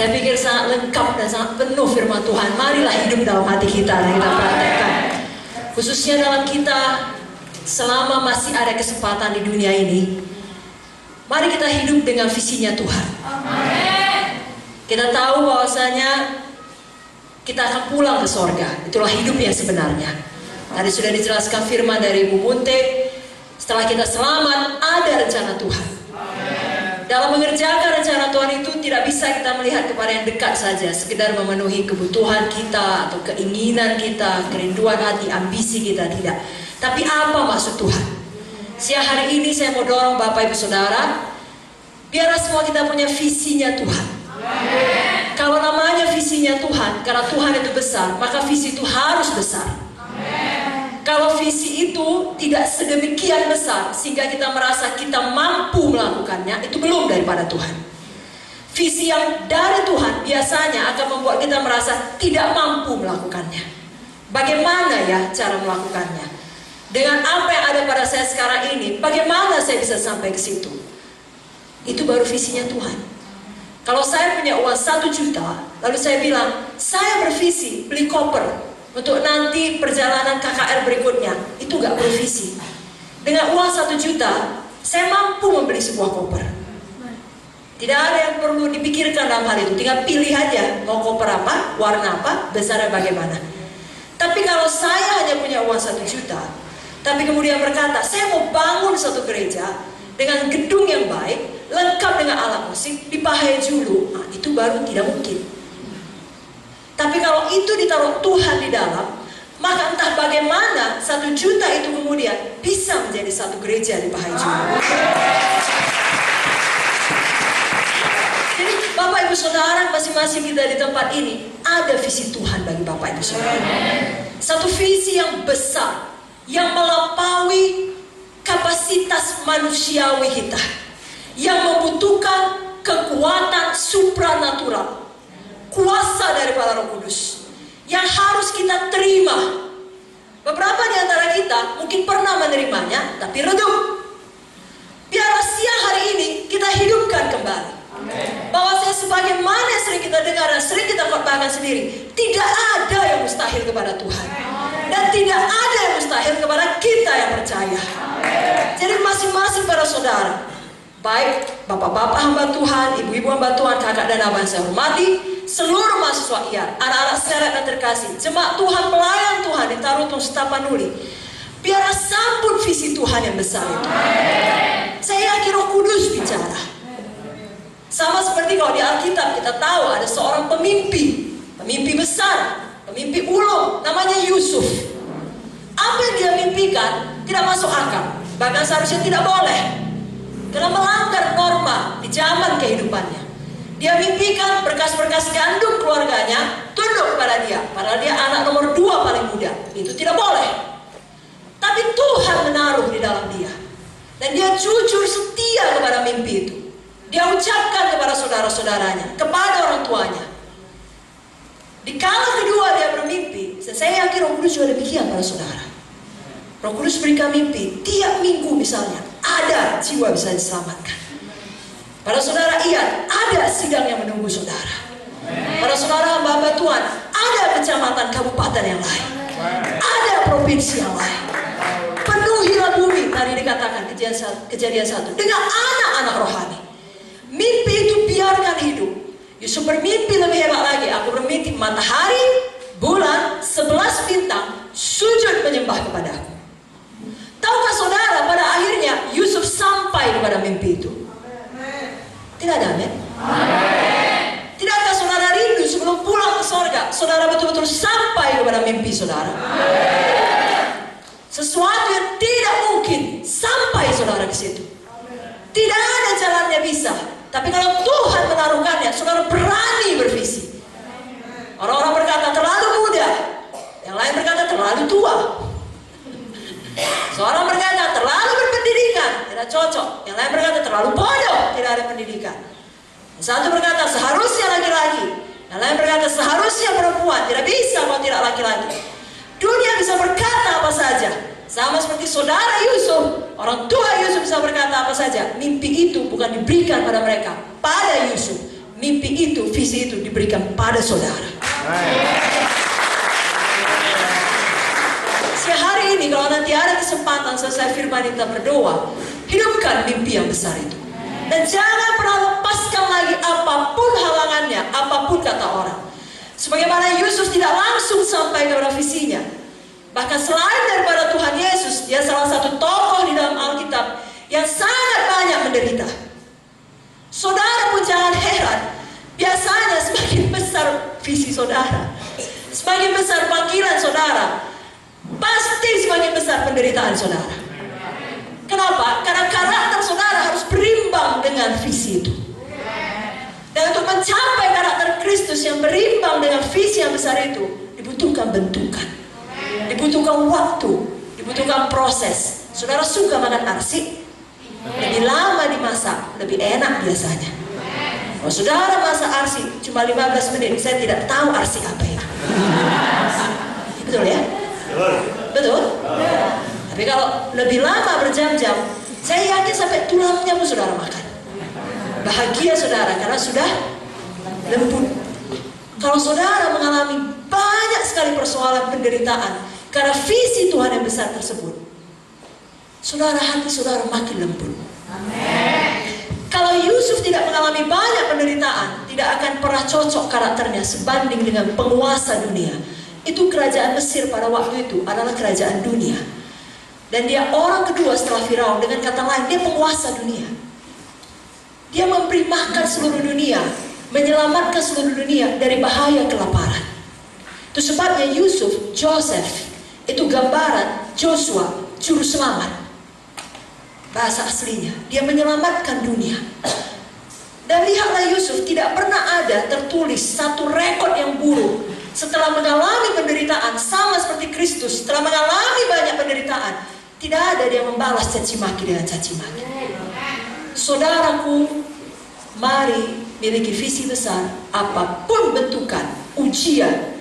Saya pikir sangat lengkap dan sangat penuh firman Tuhan. Marilah hidup dalam hati kita dan kita praktekkan. Khususnya dalam kita selama masih ada kesempatan di dunia ini. Mari kita hidup dengan visinya Tuhan. Kita tahu bahwasanya kita akan pulang ke sorga. Itulah hidup yang sebenarnya. Tadi sudah dijelaskan firman dari Ibu Munte. Setelah kita selamat, ada rencana Tuhan. Dalam mengerjakan rencana Tuhan itu tidak bisa kita melihat kepada yang dekat saja, sekedar memenuhi kebutuhan kita atau keinginan kita, kerinduan hati, ambisi kita, tidak. Tapi apa maksud Tuhan? Siang hari ini saya mau dorong Bapak Ibu Saudara, biarlah semua kita punya visinya Tuhan. Kalau namanya visinya Tuhan, karena Tuhan itu besar, maka visi itu harus besar. Kalau visi itu tidak sedemikian besar sehingga kita merasa kita mampu melakukannya, itu belum daripada Tuhan. Visi yang dari Tuhan biasanya akan membuat kita merasa tidak mampu melakukannya. Bagaimana ya cara melakukannya? Dengan apa yang ada pada saya sekarang ini, bagaimana saya bisa sampai ke situ? Itu baru visinya Tuhan. Kalau saya punya uang 1 juta, lalu saya bilang, saya bervisi beli koper untuk nanti perjalanan KKR berikutnya, itu gak bervisi. Dengan uang 1 juta, saya mampu membeli sebuah koper. Tidak ada yang perlu dipikirkan dalam hal itu, tinggal pilih aja mau koper apa, warna apa, besarnya bagaimana. Tapi kalau saya hanya punya uang 1 juta, tapi kemudian berkata, saya mau bangun satu gereja dengan gedung yang baik, lengkap dengan alat musik, di Pahejulu, nah, itu baru tidak mungkin. Tapi kalau itu ditaruh Tuhan di dalam, maka entah bagaimana 1 juta itu kemudian bisa menjadi satu gereja di Pahejulu. Jadi Bapak Ibu Saudara, masing-masing kita di tempat ini ada visi Tuhan bagi Bapak Ibu Saudara. Satu visi yang besar, yang melampaui kapasitas manusiawi kita, yang membutuhkan kekuatan supranatural, kuasa daripada Roh Kudus yang harus kita terima. Beberapa di antara kita mungkin pernah menerimanya, tapi redup. Biarlah siang hari ini kita hidupkan kembali. Bahwa sebagaimana yang sering kita dengar dan sering kita khotbahkan sendiri, tidak ada yang mustahil kepada Tuhan. Dan tidak ada yang mustahil kepada kita yang percaya. Jadi masing-masing para saudara, baik bapak-bapak hamba Tuhan, ibu-ibu hamba Tuhan, kakak dan abang saya hormati, seluruh mahasiswa IAR, anak-anak seret dan terkasih, jemaat Tuhan, pelayan Tuhan di Tarutung Setapanuli, biarlah sambut visi Tuhan yang besar itu. Saya yakin Roh Kudus bicara. Sama seperti kalau di Alkitab kita tahu ada seorang pemimpi besar, pemimpi ulung, namanya Yusuf. Apa yang dia mimpikan tidak masuk akal, bahkan seharusnya tidak boleh, karena melanggar norma di zaman kehidupannya. Dia mimpikan berkas-berkas gandum keluarganya tunduk kepada dia, padahal dia anak nomor 2 paling muda. Itu tidak boleh. Tapi Tuhan menaruh di dalam dia, dan dia jujur setia kepada mimpi itu. Dia ucapkan kepada saudara-saudaranya, kepada orang tuanya. Di kala kedua dia bermimpi, saya yakin Roh Kudus juga demikian para saudara. Roh Kudus berikan mimpi, tiap minggu misalnya ada jiwa bisa diselamatkan. Para saudara, iya, ada sidang yang menunggu saudara. Para saudara hamba-hamba Tuhan, ada kecamatan kabupaten yang lain, ada provinsi yang lain. Penuhilah bumi, tadi dikatakan kejadian 1, dengan anak-anak rohani. Mimpi itu biarkan hidup. Yusuf bermimpi lebih hebat lagi. Aku bermimpi matahari, bulan, 11 bintang sujud menyembah kepadaku. Tahukah saudara, pada akhirnya Yusuf sampai kepada mimpi itu? Tidak ada, amin? Tidakkah saudara rindu sebelum pulang ke sorga, saudara betul-betul sampai kepada mimpi saudara? Sesuatu yang tidak mungkin sampai saudara ke situ. Tidak ada jalannya bisa. Tapi kalau Tuhan menaruhkannya, saudara berani bervisi. Orang-orang berkata terlalu muda, yang lain berkata terlalu tua. Seorang berkata terlalu berpendidikan, tidak cocok. Yang lain berkata terlalu bodoh, tidak ada pendidikan. Yang satu berkata seharusnya laki-laki, yang lain berkata seharusnya perempuan, tidak bisa kalau tidak laki-laki. Dunia bisa berkata apa saja. Sama seperti saudara Yusuf, orang tua Yusuf bisa berkata apa saja. Mimpi itu bukan diberikan pada mereka, pada Yusuf. mimpi itu, visi itu diberikan pada saudara. Sehari ini kalau nanti ada kesempatan selesai firman kita berdoa, hidupkan mimpi yang besar itu. Dan jangan pernah lepaskan lagi apapun halangannya, apapun kata orang. Sebagaimana Yusuf tidak langsung sampai kepada visinya. Bahkan selain daripada Tuhan Yesus, dia salah satu tokoh di dalam Alkitab yang sangat banyak menderita. Saudara pun jangan heran, biasanya semakin besar visi saudara, semakin besar panggilan saudara, pasti semakin besar penderitaan saudara. Kenapa? Karena karakter saudara harus berimbang dengan visi itu. Dan untuk mencapai karakter Kristus yang berimbang dengan visi yang besar itu, dibutuhkan bentukan, dibutuhkan waktu, dibutuhkan proses. Saudara suka makan arsik? Lebih lama dimasak, lebih enak biasanya. Kalau saudara masak arsik cuma 15 menit, saya tidak tahu arsik apa itu. Betul ya? Betul? Tapi kalau lebih lama berjam-jam, saya yakin sampai tulangnya pun saudara makan. Bahagia saudara karena sudah lembut. Kalau saudara mengalami banyak sekali persoalan penderitaan karena visi Tuhan yang besar tersebut, saudara, hati saudara makin lembut. Kalau Yusuf tidak mengalami banyak penderitaan, tidak akan pernah cocok karakternya sebanding dengan penguasa dunia. Itu kerajaan Mesir pada waktu itu adalah kerajaan dunia. Dan dia orang kedua setelah Firaun. Dengan kata lain, dia penguasa dunia. Dia memberi makan seluruh dunia, menyelamatkan seluruh dunia dari bahaya kelaparan. Itu sebabnya Yusuf, Joseph, itu gambaran Joshua, juru selamat. Bahasa aslinya, dia menyelamatkan dunia. Dan lihatlah Yusuf, tidak pernah ada tertulis satu rekod yang buruk. Setelah mengalami penderitaan, sama seperti Kristus, setelah mengalami banyak penderitaan, tidak ada dia membalas caci maki dengan caci maki. Saudaraku, mari miliki visi besar. Apapun bentukan, ujian,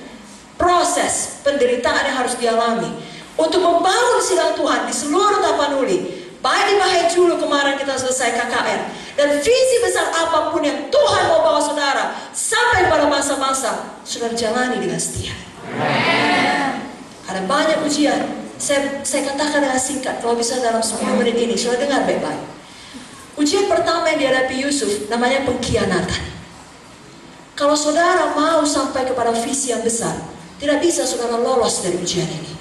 proses, penderitaan yang harus dialami untuk membangun sidang Tuhan di seluruh Tapanuli, baik di Mahejulu kemarin kita selesai KKR, dan visi besar apapun yang Tuhan mau bawa saudara sampai pada masa-masa, saudara jalani dengan setia. Ada banyak ujian. Saya katakan dengan singkat, kalau bisa dalam 10 menit ini, saudara dengar baik-baik. Ujian pertama yang dihadapi Yusuf namanya pengkhianatan. Kalau saudara mau sampai kepada visi yang besar, tidak bisa saudara lolos dari ujian ini.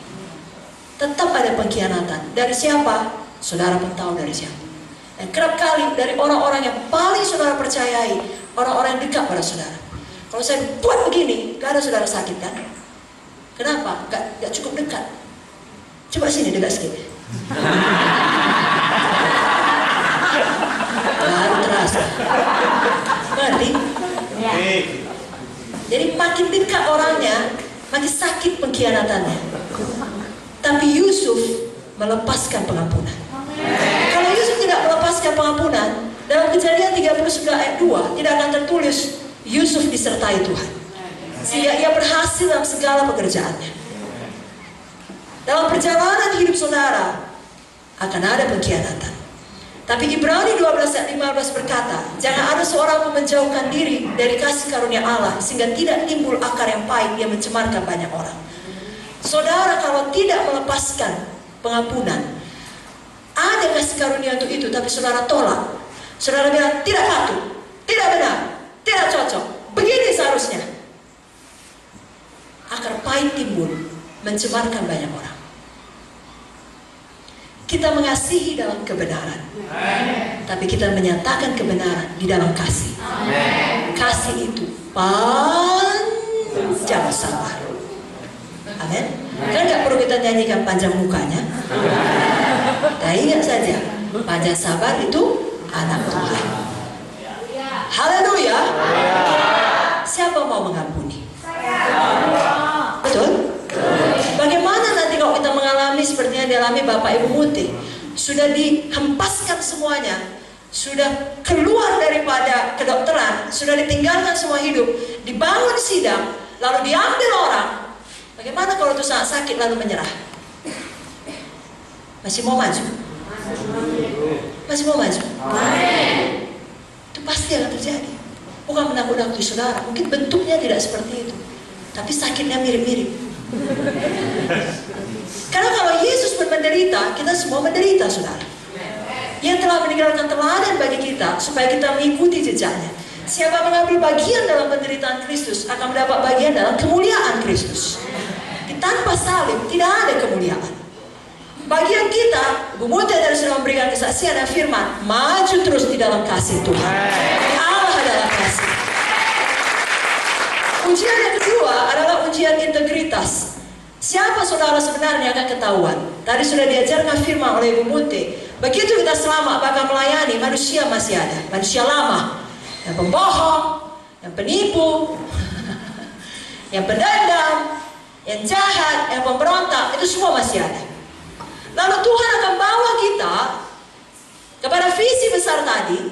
Tetap ada pengkhianatan. Dari siapa? Saudara pun tahu dari siapa. Dan kerap kali dari orang-orang yang paling saudara percayai, orang-orang yang dekat pada saudara. Kalau saya buat begini, gak ada saudara sakit kan? Kenapa? Gak cukup dekat. Coba sini dekat sedikit. Baru terasa. Ngerti? Jadi makin dekat orangnya, makin sakit pengkhianatannya. Tapi Yusuf melepaskan pengampunan. Kalau Yusuf tidak melepaskan pengampunan, dalam Kejadian 39 ayat 2 tidak akan tertulis Yusuf disertai Tuhan, sehingga ia berhasil dalam segala pekerjaannya. Dalam perjalanan hidup saudara akan ada pengkhianatan. Tapi Ibrani 12 ayat 15 berkata, jangan ada seorang pun menjauhkan diri dari kasih karunia Allah, sehingga tidak timbul akar yang pahit yang mencemarkan banyak orang. Saudara, kalau tidak melepaskan pengampunan, ada kasih karunia untuk itu, tapi saudara tolak. Saudara bilang, tidak patut, tidak benar, tidak cocok, begini seharusnya. Akar pahit timbul, mencemarkan banyak orang. Kita mengasihi dalam kebenaran, tapi kita menyatakan kebenaran di dalam kasih. Kasih itu panjang sabar. Amin. Kan gak perlu kita nyanyikan panjang mukanya. Nah, ingat saja, panjang sabar itu anak Tuhan. Haleluya. Siapa mau mengampuni? Betul? Bagaimana nanti kalau kita mengalami seperti yang dialami Bapak Ibu Muti? Sudah dihempaskan semuanya, sudah keluar daripada kedokteran, sudah ditinggalkan semua hidup, dibangun sidang, lalu diambil orang. Bagaimana kalau itu saat sakit lalu menyerah? Masih mau maju? Masih mau maju? Itu pasti akan terjadi. Bukan menakut-nakuti saudara. Mungkin bentuknya tidak seperti itu, tapi sakitnya mirip-mirip. Karena kalau Yesus menderita, kita semua menderita, saudara. Ia telah meninggalkan teladan bagi kita supaya kita mengikuti jejaknya. Siapa mengambil bagian dalam penderitaan Kristus akan mendapat bagian dalam kemuliaan Kristus. Tanpa salib tidak ada kemuliaan. Bagian kita, Ibu Mutia dari sudah memberikan kesaksian dan firman, maju terus di dalam kasih Tuhan. Allah adalah kasih. Ujian yang kedua adalah ujian integritas. Siapa saudara sebenarnya akan ketahuan. Tadi sudah diajarkan firman oleh Ibu Mutia. Begitu kita selamat bakal melayani, manusia masih ada. Manusia lama, yang pembohong, yang penipu, yang pendendam, yang jahat, yang pemberontak, itu semua masih ada. Lalu Tuhan akan bawa kita kepada visi besar tadi,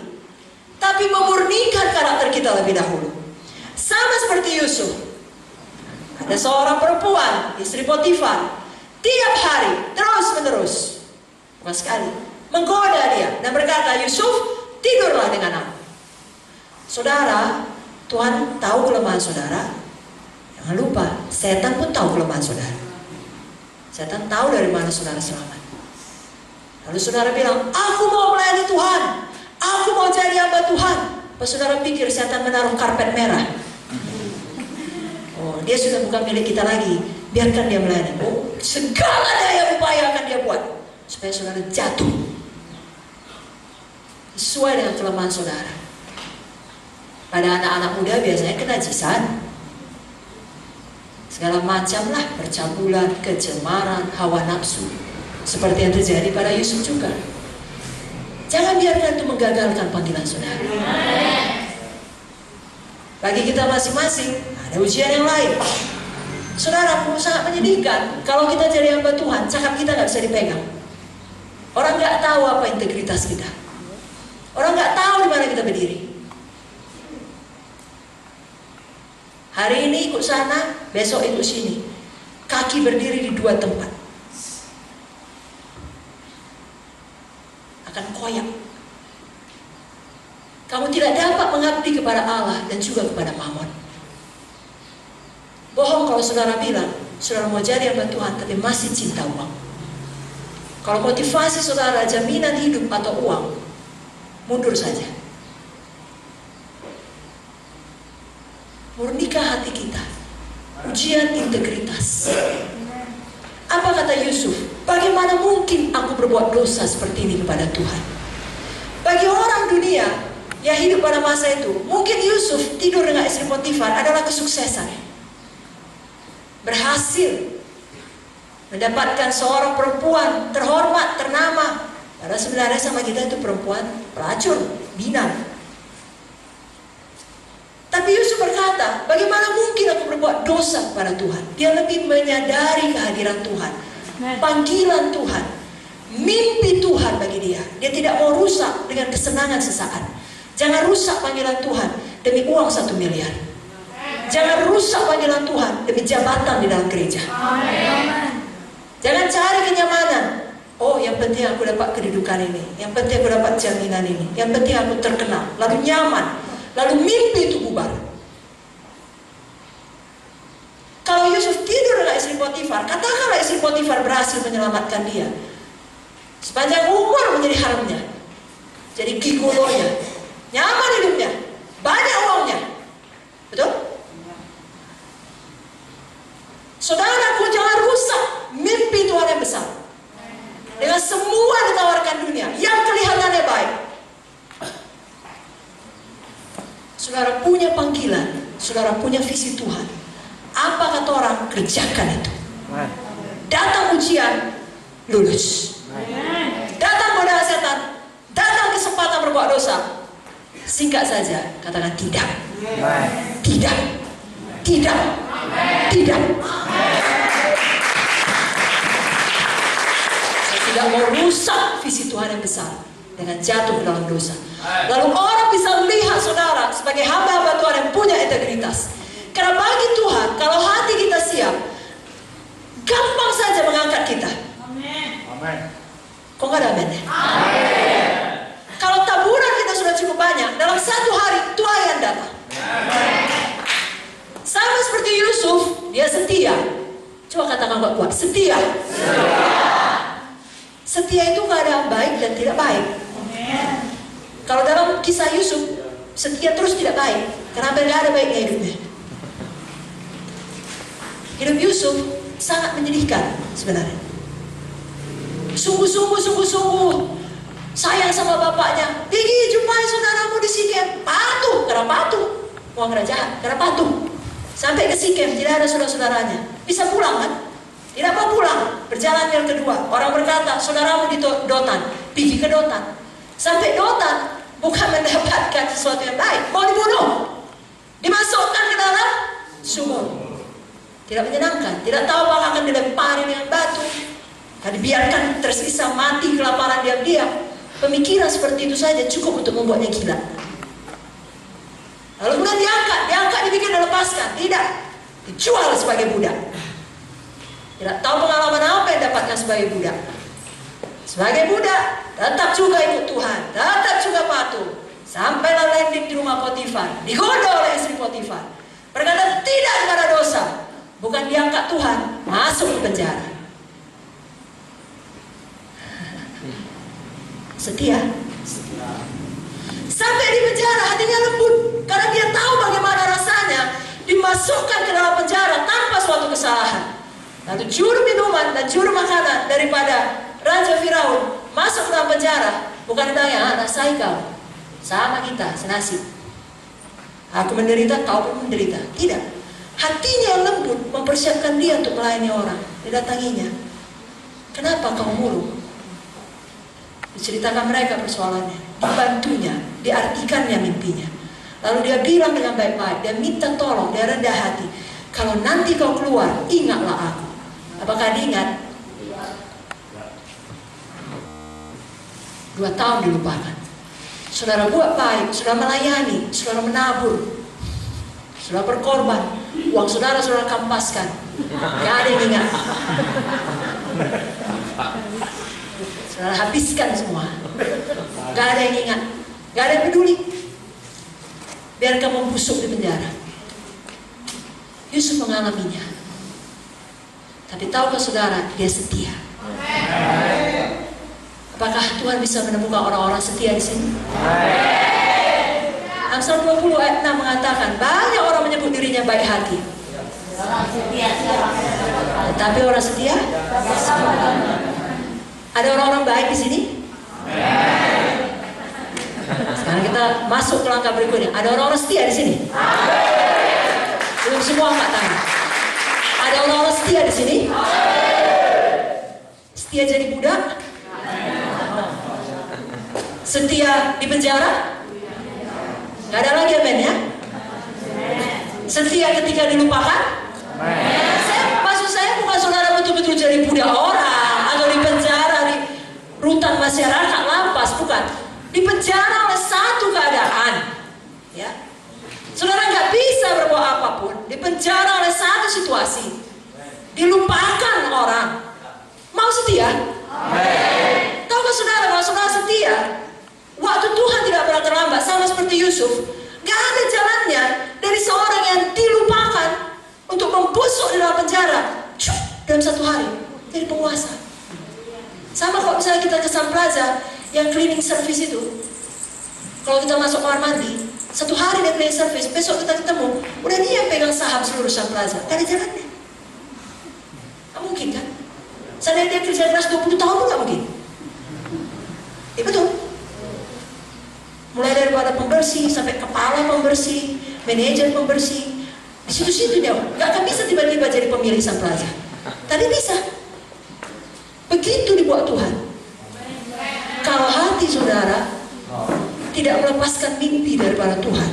tapi memurnikan karakter kita lebih dahulu. Sama seperti Yusuf. Ada seorang perempuan, istri Potifar, tiap hari, terus menerus, bukan sekali, menggoda dia dan berkata, Yusuf, tidurlah dengan aku. Saudara, Tuhan tahu kelemahan saudara. Jangan lupa, setan pun tahu kelemahan saudara. Setan tahu dari mana saudara selamat. Lalu saudara bilang, aku mau melayani Tuhan, aku mau jadi hamba Tuhan. Pas saudara pikir setan menaruh karpet merah. Oh, dia sudah bukan milik kita lagi. Biarkan dia melayani. Oh, segala daya upaya akan dia buat supaya saudara jatuh sesuai dengan kelemahan saudara. Pada anak-anak muda biasanya kenajisan, segala macam lah, percabulan, kecemaran, hawa nafsu, seperti yang terjadi pada Yusuf juga. Jangan biarkan itu menggagalkan panggilan saudara. Bagi kita masing-masing ada ujian yang lain. Saudaraku, sangat menyedihkan kalau kita jadi hamba Tuhan, cakap kita nggak bisa dipegang. Orang nggak tahu apa integritas kita. Orang nggak tahu di mana kita berdiri. Hari ini ikut sana, besok ikut sini. Kaki berdiri di dua tempat. Akan koyak. Kamu tidak dapat mengabdi kepada Allah dan juga kepada Mammon. Bohong kalau saudara bilang, saudara mau jadi hamba Tuhan tapi masih cinta uang. Kalau motivasi saudara jaminan hidup atau uang, mundur saja. Murnikan hati kita. Ujian integritas. Apa kata Yusuf? Bagaimana mungkin aku berbuat dosa seperti ini kepada Tuhan? Bagi orang dunia yang hidup pada masa itu, mungkin Yusuf tidur dengan istri Potifar adalah kesuksesan. Berhasil mendapatkan seorang perempuan terhormat, ternama. Padahal sebenarnya sama kita itu perempuan pelacur, binang. Tapi Yusuf berkata, bagaimana mungkin aku berbuat dosa kepada Tuhan? Dia lebih menyadari kehadiran Tuhan, panggilan Tuhan, mimpi Tuhan bagi dia. Dia tidak mau rusak dengan kesenangan sesaat. Jangan rusak panggilan Tuhan demi uang 1 miliar. Jangan rusak panggilan Tuhan demi jabatan di dalam gereja. Jangan cari kenyamanan. Oh, yang penting aku dapat kedudukan ini, yang penting aku dapat jaminan ini, yang penting aku terkenal, lalu nyaman. Lalu mimpi itu bubar. Kalau Yusuf tidur dengan istri Potifar, katakanlah istri Potifar berhasil menyelamatkan dia. Sepanjang umur menjadi haremnya, jadi gigolonya, nyaman hidupnya, banyak uangnya. Betul? Saudaraku, jangan rusak mimpi Tuhan yang besar dengan semua ditawarkan dunia yang kelihatannya baik. Saudara punya panggilan, saudara punya visi Tuhan. Apa kata orang? Kerjakan itu. Datang ujian, lulus. Datang godaan setan, datang kesempatan berbuat dosa, singkat saja, katakan tidak. Tidak. Tidak. Tidak. Saya tidak mau rusak visi Tuhan yang besar dengan jatuh ke dalam dosa. Lalu orang bisa melihat saudara sebagai hamba-hamba Tuhan yang punya integritas. Karena bagi Tuhan, kalau hati kita siap, gampang saja mengangkat kita. Amin. Kok nggak ada amin? Amin. Kalau taburan kita sudah cukup banyak, dalam 1 hari Tuhan yang datang. dia setia. Coba katakan kuat-kuat, setia. Setia itu gak ada baik dan tidak baik. Kalau dalam kisah Yusuf, setia terus tidak baik, karena tidak ada baiknya hidupnya. Hidup Yusuf sangat menyedihkan sebenarnya. Sungguh sayang sama bapaknya. Pergi jumpai saudaramu di Sikem. Patuh, karena patuh. Bukan karena jahat, karena patuh. Sampai ke Sikem, tidak ada saudara-saudaranya. Bisa pulang kan? Tidak mau pulang. Berjalan yang kedua, orang berkata, saudaramu di Dotan. Pergi ke Dotan. Sampai Dotan, bukan mendapatkan sesuatu yang baik, mau dibunuh. Dimasukkan ke dalam sumur. Tidak menyenangkan. Tidak tahu apakah akan dilempari dengan batu, dibiarkan tersisa mati kelaparan diam-diam. Pemikiran seperti itu saja cukup untuk membuatnya gila. Lalu kemudian diangkat, dibikin dan lepaskan. Tidak, dijual sebagai budak. Tidak tahu pengalaman apa yang dapatkan sebagai budak. Sebagai budak, tetap juga ikut Tuhan, tetap juga patuh. Sampailah landing di rumah Potifar, digoda oleh istri Potifar. Berkata tidak kepada dosa, bukan diangkat Tuhan, masuk ke penjara. Setia. Sampai di penjara hatinya lembut, karena dia tahu bagaimana rasanya dimasukkan ke dalam penjara tanpa suatu kesalahan. Lalu juru minuman dan juru makanan daripada Raja Firaun masuk ke dalam penjara, bukan ditanya, anak saya kau, sama kita, senasib. Aku menderita, kau pun menderita. Tidak. Hatinya yang lembut mempersiapkan dia untuk melayani orang. Didatanginya, kenapa kau murung? Diceritakan mereka persoalannya, dibantunya, diartikannya mimpinya. Lalu dia bilang dengan baik-baik, dia minta tolong, dia rendah hati. Kalau nanti kau keluar, ingatlah aku. Apakah diingat? 2 tahun dilupakan. Saudara buat baik, saudara melayani, saudara menabur, saudara berkorban, uang saudara kampaskan. Gak ada yang ingat. Saudara habiskan semua. Gak ada yang ingat, gak ada yang peduli. Biar kamu busuk di penjara. Yusuf mengalaminya. Tapi tahukah saudara, dia setia. Apakah Tuhan bisa menemukan orang-orang setia di sini? Amsal 20 ayat 6 mengatakan, banyak orang menyebut dirinya baik hati, tetapi orang setia? Ada orang-orang baik di sini? Sekarang kita masuk ke langkah berikutnya. Ada orang-orang setia di sini? Belum semua angkat tangan. Ada orang-orang setia di sini? Setia jadi budak? Setia di penjara? Gak ada lagi amen ya? Setia ketika dilupakan? Maksud saya bukan saudara betul-betul jadi budak orang atau di penjara, di rutan masyarakat, lapas, bukan. Di penjara oleh satu keadaan, ya. Saudara nggak bisa berbuat apapun. Di penjara oleh satu situasi, dilupakan orang. Mau setia? Tahukah saudara kalau saudara setia, waktu Tuhan tidak pernah terlambat, sama seperti Yusuf. Gak ada jalannya dari seorang yang dilupakan untuk membusuk di dalam penjara, dalam 1 hari jadi penguasa. Sama kalau misalnya kita ke Sun Plaza yang cleaning service itu, kalau kita masuk kamar mandi, 1 hari dia cleaning service, besok kita ketemu, udah dia yang pegang saham seluruh Sun Plaza. Gak ada jalannya. Gak mungkin kan? Seandainya dia kerja keras 20 tahun pun gak mungkin. Betul. Mulai daripada pembersih sampai kepala pembersih, manajer pembersih, di situ-situ dia nggak akan bisa tiba-tiba jadi pemilik Sun Plaza. Tadi bisa. Begitu dibuat Tuhan. Kalau hati saudara tidak melepaskan mimpi daripada Tuhan,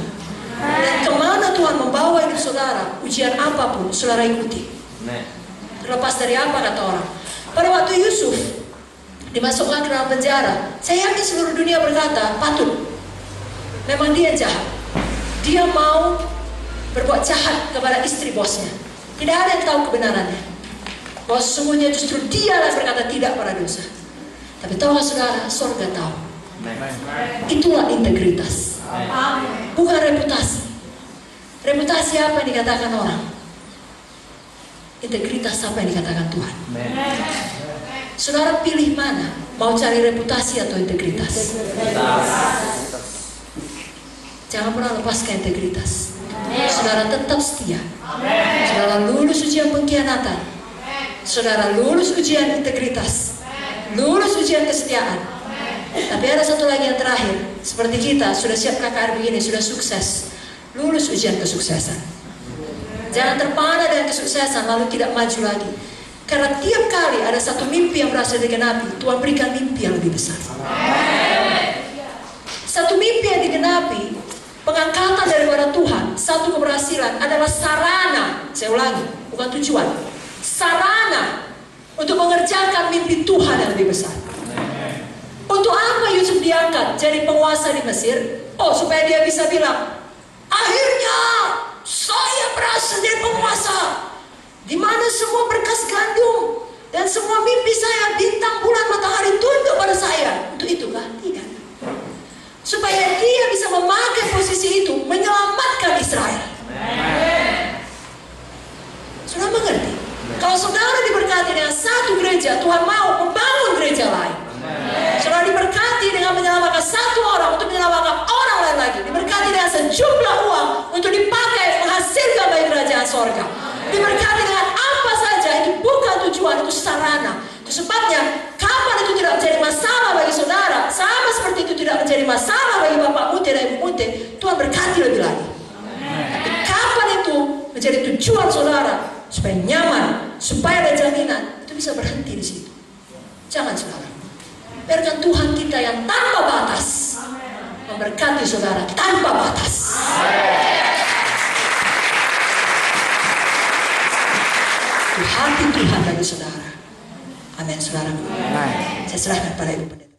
dan kemana Tuhan membawa hidup saudara, ujian apapun saudara ikuti. Terlepas dari apa kata orang. Pada waktu Yusuf dimasukkan ke dalam penjara, saya yakin seluruh dunia berkata, patut. Memang dia jahat. Dia mau berbuat jahat kepada istri bosnya. Tidak ada yang tahu kebenarannya, bahwa sesungguhnya justru dia yang berkata tidak pada dosa. Tapi tahukah saudara, surga tahu. Itulah integritas, bukan reputasi. Reputasi apa yang dikatakan orang? integritas apa yang dikatakan Tuhan. Saudara pilih mana? Mau cari reputasi atau integritas? Jangan pernah lepaskan integritas. Saudara tetap setia. Saudara lulus ujian pengkhianatan. Saudara lulus ujian integritas. Lulus ujian kesetiaan. Tapi ada satu lagi yang terakhir. Seperti kita sudah siap KKR begini, sudah sukses. Lulus ujian kesuksesan. Jangan terpana dengan kesuksesan lalu tidak maju lagi. Karena tiap kali ada satu mimpi yang berhasil digenapi, Tuhan berikan mimpi yang lebih besar. Satu mimpi yang digenapi, pengangkatan daripada Tuhan, satu keberhasilan adalah sarana. Saya ulangi, bukan tujuan. Sarana untuk mengerjakan mimpi Tuhan yang lebih besar. Untuk apa Yusuf diangkat jadi penguasa di Mesir? Oh, supaya dia bisa bilang, akhirnya saya berhasil jadi penguasa, di mana semua berkas gandum dan semua mimpi saya, bintang, bulan, matahari tunduk pada saya. Untuk itukah? Tidak. Supaya dia bisa memakai posisi itu menyelamatkan Israel. Sudah mengerti? Kalau saudara diberkati dengan satu gereja, Tuhan mau membangun gereja lain. Saudara diberkati dengan menyelamatkan satu orang untuk menyelamatkan orang lain lagi. Diberkati dengan sejumlah uang untuk dipakai menghasilkan bagi kerajaan sorga. Diberkati dengan apa saja, itu bukan tujuan, itu sarana. Itu sebabnya kapan itu tidak menjadi masalah bagi saudara, sama seperti itu tidak menjadi masalah bagi Bapak Munte dan Ibu Munte, Tuhan berkati lebih lagi. Tapi kapan itu menjadi tujuan saudara, supaya nyaman, supaya ada jaminan, itu bisa berhenti di situ. Jangan saudara. Biarkan Tuhan kita yang tanpa batas memberkati saudara tanpa batas. Itu hati Tuhan bagi saudara. Amin, saudara. Saya serahkan pada Ibu Pendeta.